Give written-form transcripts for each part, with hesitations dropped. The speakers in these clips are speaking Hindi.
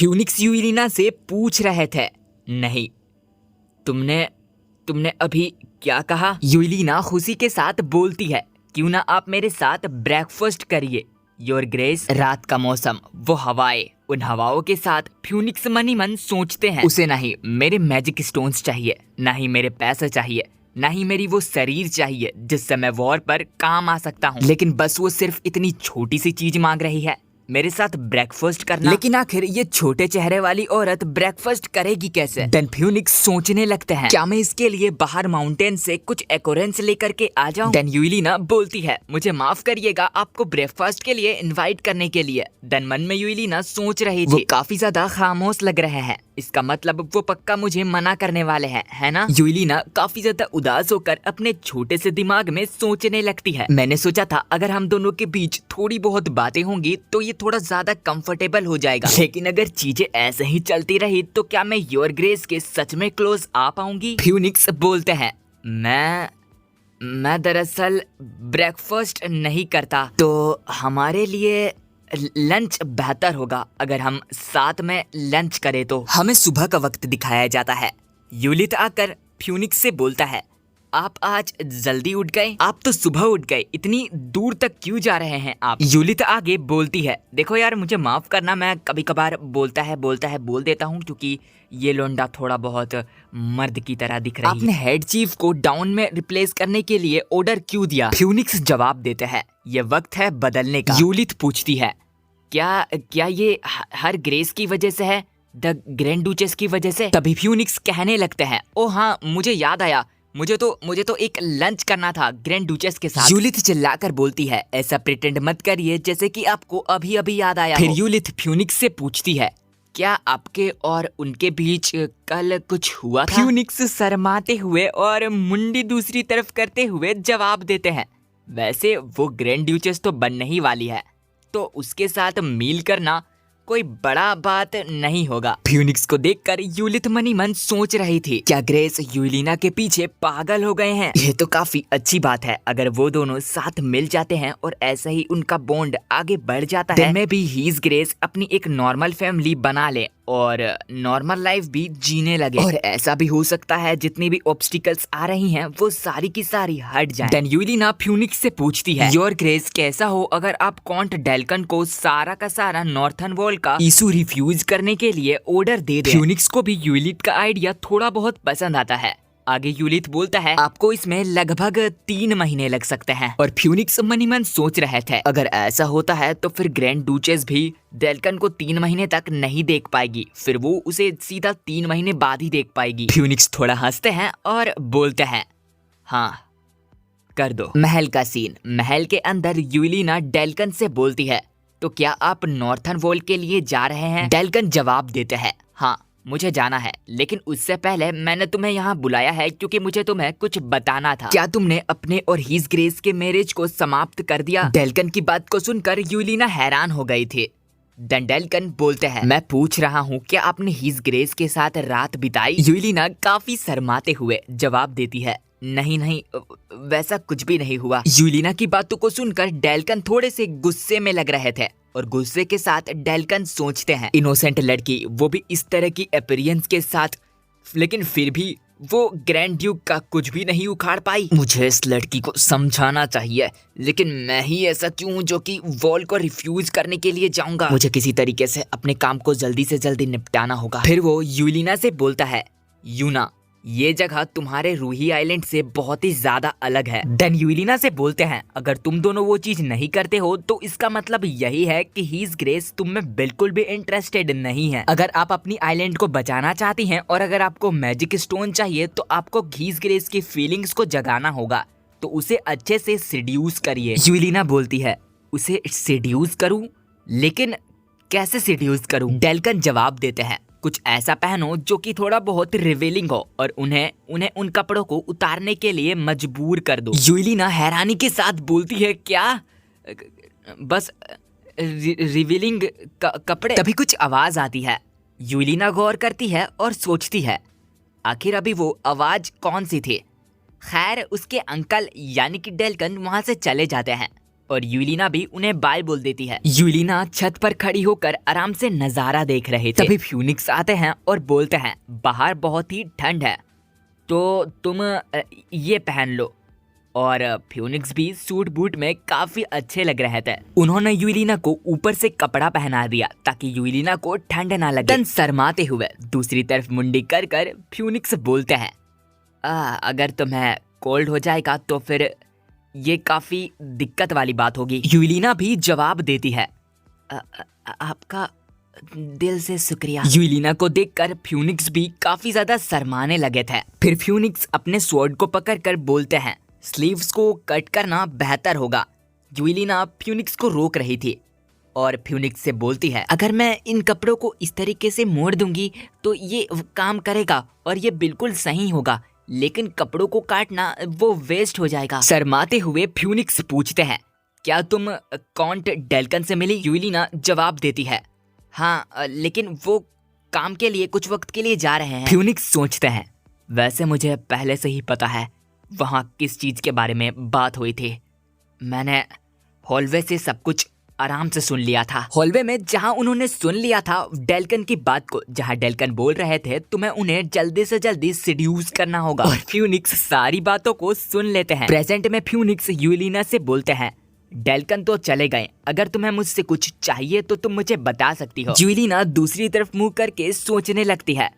फ्यूनिक्स यूलिना से पूछ रहे थे। नहीं, तुमने अभी क्या कहा? यूलिना खुशी के साथ बोलती है, क्यों ना आप मेरे साथ ब्रेकफास्ट करिए योर ग्रेस। रात का मौसम, वो हवाएं, उन हवाओं के साथ फ्यूनिक्स मनी मन सोचते हैं, उसे ना ही मेरे मैजिक स्टोन्स चाहिए, ना ही मेरे पैसे चाहिए, ना ही मेरी वो शरीर चाहिए जिससे मैं वॉर पर काम आ सकता हूँ, लेकिन बस वो सिर्फ इतनी छोटी सी चीज मांग रही है, मेरे साथ ब्रेकफास्ट करना। लेकिन आखिर ये छोटे चेहरे वाली औरत ब्रेकफास्ट करेगी कैसे? देन फ्यूनिक्स सोचने लगते हैं, क्या मैं इसके लिए बाहर माउंटेन से कुछ एकोरेंस लेकर के आ जाऊं? देन यूलिना बोलती है, मुझे माफ करिएगा आपको ब्रेकफास्ट के लिए इनवाइट करने के लिए। देन मन में यूलिना सोच रही थी, वो काफी ज्यादा खामोश लग रहे हैं, इसका मतलब वो पक्का मुझे मना करने वाले हैं, है ना? यूलिना काफी ज्यादा उदास होकर अपने छोटे से दिमाग में सोचने लगती है, मैंने सोचा था अगर हम दोनों के बीच थोड़ी बहुत बातें होंगी तो ये थोड़ा ज्यादा कंफर्टेबल हो जाएगा, लेकिन अगर चीजें ऐसे ही चलती रही तो क्या मैं योर ग्रेस के सच में क्लोज आ पाऊंगी? फ्यूनिक्स बोलते हैं, मैं दरअसल ब्रेकफास्ट नहीं करता, तो हमारे लिए लंच बेहतर होगा अगर हम साथ में लंच करें। तो हमें सुबह का वक्त दिखाया जाता है। यूलित आकर फ्यूनिक्स से बोलता है, आप आज जल्दी उठ गए? आप तो सुबह उठ गए, इतनी दूर तक क्यों जा रहे हैं आप? यूलित आगे बोलती है, देखो यार मुझे माफ करना, मैं कभी कभार बोल देता हूँ क्योंकि ये लोंडा थोड़ा बहुत मर्द की तरह दिख रही है। आपने हेड चीफ को डाउन में रिप्लेस करने के लिए ऑर्डर क्यों दिया? फ्यूनिक्स जवाब देते हैं, ये वक्त है बदलने का। यूलित पूछती है, क्या ये हर ग्रेस की वजह से है, द ग्रैंड डुचेस की वजह से? तभी फ्यूनिक्स कहने लगते हैं, ओ हाँ मुझे याद आया, मुझे तो एक लंच करना था ग्रैंड डुचेस के साथ। यूलित चिल्लाकर बोलती है, ऐसा प्रिटेंड मत करिए जैसे कि आपको अभी अभी याद आया। फिर यूलित फ्यूनिक्स से पूछती है, क्या आपके और उनके बीच कल कुछ हुआ था? फ्यूनिक्स शर्माते हुए और मुंडी दूसरी तरफ करते हुए जवाब देते हैं, वैसे वो ग्रैंड डुचेस तो बनने ही वाली है, तो उसके साथ मील करना कोई बड़ा बात नहीं होगा। फ्यूनिक्स को देखकर यूलित मनी मन सोच रही थी, क्या ग्रेस यूलिना के पीछे पागल हो गए हैं? ये तो काफी अच्छी बात है अगर वो दोनों साथ मिल जाते हैं और ऐसे ही उनका बॉन्ड आगे बढ़ जाता है। मैं भी हीज ग्रेस अपनी एक नॉर्मल फैमिली बना ले और नॉर्मल लाइफ भी जीने लगे, और ऐसा भी हो सकता है जितनी भी ऑब्स्टिकल्स आ रही हैं वो सारी की सारी हट जाएं। देन यूलिना फ्यूनिक्स से पूछती है, योर ग्रेस कैसा हो अगर आप कॉन्ट डेल्कन को सारा का सारा नॉर्थन वॉल का इशू रिफ्यूज करने के लिए ऑर्डर दे दे? फ्यूनिक्स को भी यूलिट का आइडिया थोड़ा बहुत पसंद आता है। आगे यूलित बोलता है, आपको इसमें लगभग 3 महीने लग सकते हैं। और फ्यूनिक्स मनी मन सोच रहे थे, अगर ऐसा होता है तो फिर ग्रैंड डुचेस भी डेल्कन को 3 महीने तक नहीं देख पाएगी, फिर वो उसे सीधा 3 महीने बाद ही देख पाएगी। फ्यूनिक्स थोड़ा हंसते हैं और बोलते हैं, हाँ कर दो। महल का सीन, महल के अंदर यूलिना डेल्कन से बोलती है, तो क्या आप नॉर्थन वॉल के लिए जा रहे हैं? डेल्कन जवाब देते हैं, हाँ मुझे जाना है, लेकिन उससे पहले मैंने तुम्हें यहाँ बुलाया है क्योंकि मुझे तुम्हें कुछ बताना था। क्या तुमने अपने और हीज ग्रेस के मैरिज को समाप्त कर दिया? डेल्कन की बात को सुनकर यूलिना हैरान हो गई थी। देन डेल्कन बोलते हैं, मैं पूछ रहा हूँ क्या आपने हीज ग्रेस के साथ रात बिताई? यूलिना काफी शर्माते हुए जवाब देती है, नहीं वैसा कुछ भी नहीं हुआ। यूलिना की बातों को सुनकर डेल्कन थोड़े से गुस्से में लग रहे थे और गुस्से के साथ डेल्कन सोचते हैं, इनोसेंट लड़की, वो भी इस तरह की अपीयरेंस के साथ, लेकिन फिर भी वो ग्रैंड ड्यूक का कुछ भी नहीं उखाड़ पाई। मुझे इस लड़की को समझाना चाहिए, लेकिन मैं ही ऐसा क्यों हूं जो कि वॉल को रिफ्यूज करने के लिए जाऊंगा? मुझे किसी तरीके से अपने काम को जल्दी से जल्दी निपटाना होगा। फिर वो यूलिना से बोलता है, यूना ये जगह तुम्हारे रूही आइलैंड से बहुत ही ज्यादा अलग है। देन यूलिना से बोलते हैं, अगर तुम दोनों वो चीज नहीं करते हो तो इसका मतलब यही है कि हीज ग्रेस तुम में बिल्कुल भी इंटरेस्टेड नहीं है। अगर आप अपनी आइलैंड को बचाना चाहती हैं और अगर आपको मैजिक स्टोन चाहिए तो आपको हीज ग्रेस की फीलिंग्स को जगाना होगा, तो उसे अच्छे से सिड्यूस करिए। यूलिना बोलती है, उसे सिड्यूस करूं, लेकिन कैसे सिड्यूस करूं? डेल्कन जवाब देते हैं, कुछ ऐसा पहनो जो कि थोड़ा बहुत रिवीलिंग हो और उन्हें उन कपड़ों को उतारने के लिए मजबूर कर दो। यूलिना हैरानी के साथ बोलती है, क्या बस रिवीलिंग कपड़े? तभी कुछ आवाज आती है। यूलिना गौर करती है और सोचती है, आखिर अभी वो आवाज कौन सी थी? खैर उसके अंकल यानी कि डेल्कन वहां से चले जाते हैं। और यूलिना भी उन्हें बाय बोल देती है। यूलिना छत पर खड़ी होकर आराम से नजारा देख रहे थे। तभी फ्यूनिक्स आते हैं और बोलते हैं बाहर बहुत ही ठंड है तो तुम ये पहन लो। और फ्यूनिक्स भी सूट बूट में काफी अच्छे लग रहे थे। उन्होंने यूलिना को ऊपर से कपड़ा पहना दिया ताकि यूलिना को ठंड ना लगे। तन शर्माते हुए दूसरी तरफ मुंडी कर कर फ्यूनिक्स बोलते हैं अगर तुम्हें कोल्ड हो जाएगा तो फिर ये काफी दिक्कत वाली बात होगी। यूलिना भी जवाब देती है आपका दिल से शुक्रिया। यूलिना को देखकर फ्यूनिक्स भी काफी ज्यादा शर्माने लगे थे। फिर फ्यूनिक्स अपने स्वॉर्ड को पकड़कर बोलते हैं स्लीव्स को कट करना बेहतर होगा। यूलिना फ्यूनिक्स को रोक रही थी और फ्यूनिक्स से बोलती है अगर मैं इन कपड़ों को इस तरीके से मोड़ दूंगी तो ये काम करेगा और ये बिल्कुल सही होगा, लेकिन कपड़ों को काटना वो वेस्ट हो जाएगा। शर्माते हुए फ्यूनिक्स पूछते हैं क्या तुम काउंट डेल्कन से मिली? यूलिना जवाब देती है हाँ, लेकिन वो काम के लिए कुछ वक्त के लिए जा रहे हैं। फ्यूनिक्स सोचते हैं वैसे मुझे पहले से ही पता है वहाँ किस चीज के बारे में बात हुई थी। मैंने हॉलवे से सब कुछ आराम से सुन लिया था। हॉलवे में जहाँ उन्होंने सुन लिया था डेल्कन की बात को, जहाँ डेल्कन बोल रहे थे तुम्हें उन्हें जल्दी से जल्दी सिड्यूस करना होगा। और फ्यूनिक्स सारी बातों को सुन लेते हैं। प्रेजेंट में फ्यूनिक्स यूलिना से बोलते हैं डेल्कन तो चले गए, अगर तुम्हें मुझसे कुछ चाहिए तो तुम मुझे बता सकती हो। यूलिना दूसरी तरफ मुंह करके सोचने लगती है।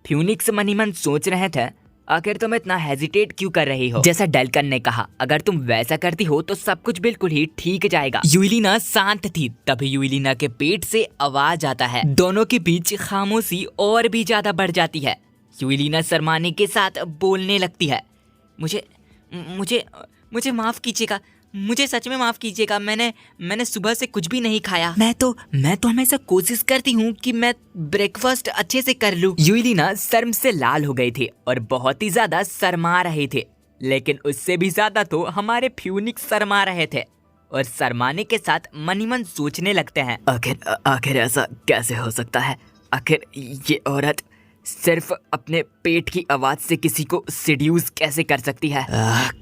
फ्यूनिक्स मन ही मन सोच रहे थे आखिर तुम इतना हेजिटेट क्यों कर रही हो? जैसा डेल्कन ने कहा अगर तुम वैसा करती हो तो सब कुछ बिल्कुल ही ठीक जाएगा। यूलिना शांत थी। तभी यूलिना के पेट से आवाज आता है। दोनों के बीच खामोशी और भी ज्यादा बढ़ जाती है। यूलिना शर्माने के साथ बोलने लगती है मुझे मुझे मुझे माफ कीजिएगा, मुझे सच में माफ कीजिएगा, मैंने सुबह से कुछ भी नहीं खाया। मैं तो हमेशा कोशिश करती हूँ कि मैं ब्रेकफास्ट अच्छे से कर लूँ। यूलिना शर्म से लाल हो गई थी और बहुत ही ज्यादा शर्मा रहे थे, लेकिन उससे भी ज्यादा तो हमारे फ्यूनिक्स शर्मा रहे थे और शर्माने के साथ मन ही मन सोचने लगते हैं आखिर ऐसा कैसे हो सकता है? आखिर ये औरत सिर्फ अपने पेट की आवाज से किसी को सिड्यूस कैसे कर सकती है?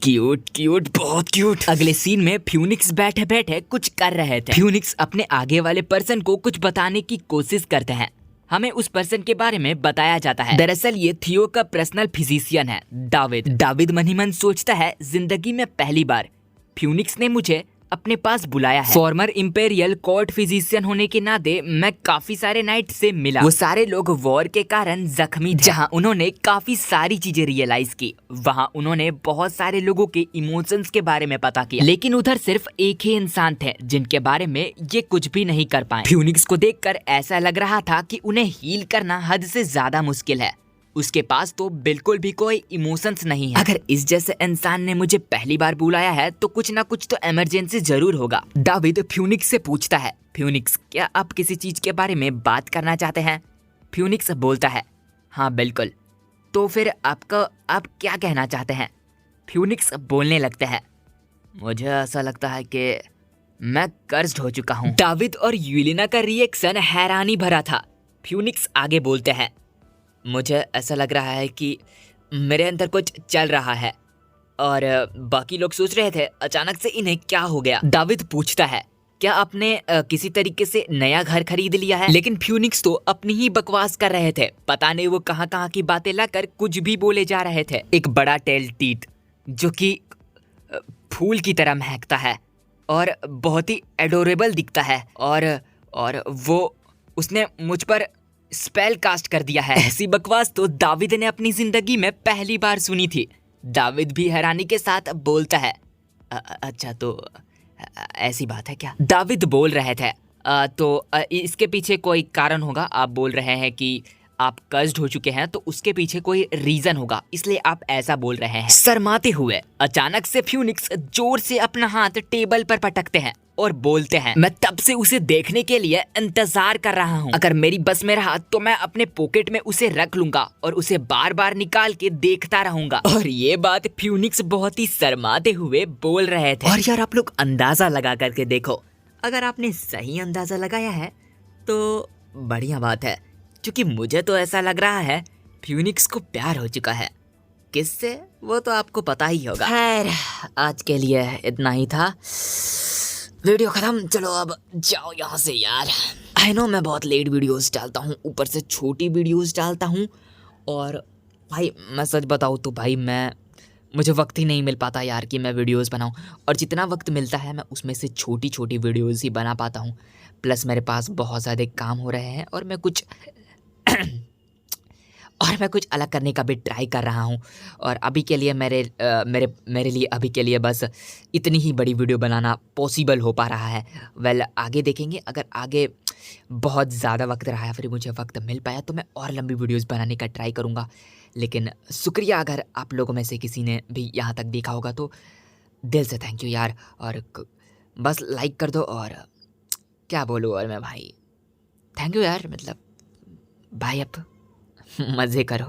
क्यूट क्यूट, बहुत क्यूट। अगले सीन में फ्यूनिक्स बैठे बैठे कुछ कर रहे थे। फ्यूनिक्स अपने आगे वाले पर्सन को कुछ बताने की कोशिश करते हैं। हमें उस पर्सन के बारे में बताया जाता है। दरअसल ये थियो का पर्सनल फिजिशियन है दाविद मन ही मन सोचता है जिंदगी में पहली बार फ्यूनिक्स ने मुझे अपने पास बुलाया है। फॉर्मर इंपेरियल कोर्ट फिजिशियन होने के नाते मैं काफी सारे नाइट से मिला। वो सारे लोग वॉर के कारण जख्मी थे। जहाँ उन्होंने काफी सारी चीजें रियलाइज की, वहाँ उन्होंने बहुत सारे लोगों के इमोशंस के बारे में पता किया, लेकिन उधर सिर्फ एक ही इंसान थे जिनके बारे में ये कुछ भी नहीं कर पाए। फ्यूनिक्स को देखकर ऐसा लग रहा था कि उन्हें हील करना हद से ज्यादा मुश्किल है। उसके पास तो बिल्कुल भी कोई इमोशंस नहीं है। अगर इस जैसे इंसान ने मुझे पहली बार बुलाया है तो कुछ ना कुछ तो इमरजेंसी जरूर होगा। दाविद फ्यूनिक्स से पूछता है फ्यूनिक्स क्या आप किसी चीज के बारे में बात करना चाहते हैं? फ्यूनिक्स बोलता है हाँ बिल्कुल। तो फिर आप क्या कहना चाहते हैं? फ्यूनिक्स बोलने लगते हैं मुझे ऐसा लगता है कि मैं कर्ज्ड हो चुका हूँ। दाविद और यूलिना का रिएक्शन हैरानी भरा था। फ्यूनिक्स आगे बोलते हैं मुझे ऐसा लग रहा है कि मेरे अंदर कुछ चल रहा है और बाकी लोग सोच रहे थे अचानक से इन्हें क्या हो गया। दाविद पूछता है क्या आपने किसी तरीके से नया घर खरीद लिया है? लेकिन फ्यूनिक्स तो अपनी ही बकवास कर रहे थे। पता नहीं वो कहाँ कहाँ की बातें लाकर कुछ भी बोले जा रहे थे। एक बड़ा टेल टीथ जो कि फूल की तरह महकता है और बहुत ही एडोरेबल दिखता है और वो उसने मुझ पर स्पेल कास्ट कर दिया है। ऐसी बकवास तो दाविद ने अपनी जिंदगी में पहली बार सुनी थी। दाविद भी हैरानी के साथ बोलता है अच्छा तो ऐसी बात है क्या? दाविद बोल रहे थे तो इसके पीछे कोई कारण होगा। आप बोल रहे हैं कि आप कर्ज्ड हो चुके हैं तो उसके पीछे कोई रीजन होगा, इसलिए आप ऐसा बोल रहे हैं। शर्माते हुए अचानक से फ्यूनिक्स जोर से अपना हाथ टेबल पर पटकते हैं और बोलते हैं मैं तब से उसे देखने के लिए इंतजार कर रहा हूँ। अगर मेरी बस में रहा तो मैं अपने पॉकेट में उसे रख लूंगा और उसे बार बार निकाल के देखता रहूंगा। और ये बात फ्यूनिक्स बहुत ही शर्माते हुए बोल रहे थे। और यार आप लोग अंदाजा लगा करके देखो, अगर आपने सही अंदाजा लगाया है तो बढ़िया बात है, क्योंकि मुझे तो ऐसा लग रहा है फ्यूनिक्स को प्यार हो चुका है। किससे वो तो आपको पता ही होगा। खैर आज के लिए इतना ही था। वीडियो खत्म, चलो अब जाओ यहाँ से यार। आई नो मैं बहुत लेट वीडियोस डालता हूँ, ऊपर से छोटी वीडियोस डालता हूँ। और भाई मैं सच बताऊँ तो भाई मुझे वक्त ही नहीं मिल पाता यार कि मैं वीडियोस बनाऊँ। और जितना वक्त मिलता है मैं उसमें से छोटी छोटी वीडियोस ही बना पाता हूँ। प्लस मेरे पास बहुत ज़्यादा काम हो रहे हैं और मैं कुछ अलग करने का भी ट्राई कर रहा हूँ। और अभी के लिए मेरे लिए अभी के लिए बस इतनी ही बड़ी वीडियो बनाना पॉसिबल हो पा रहा है। वेल आगे देखेंगे, अगर आगे बहुत ज़्यादा वक्त रहा या फिर मुझे वक्त मिल पाया तो मैं और लंबी वीडियोस बनाने का ट्राई करूँगा। लेकिन शुक्रिया अगर आप लोगों में से किसी ने भी यहाँ तक देखा होगा तो दिल से थैंक यू यार। और बस लाइक कर दो और क्या बोलूँ और मैं भाई, थैंक यू यार, मतलब भाई अब मज़े करो।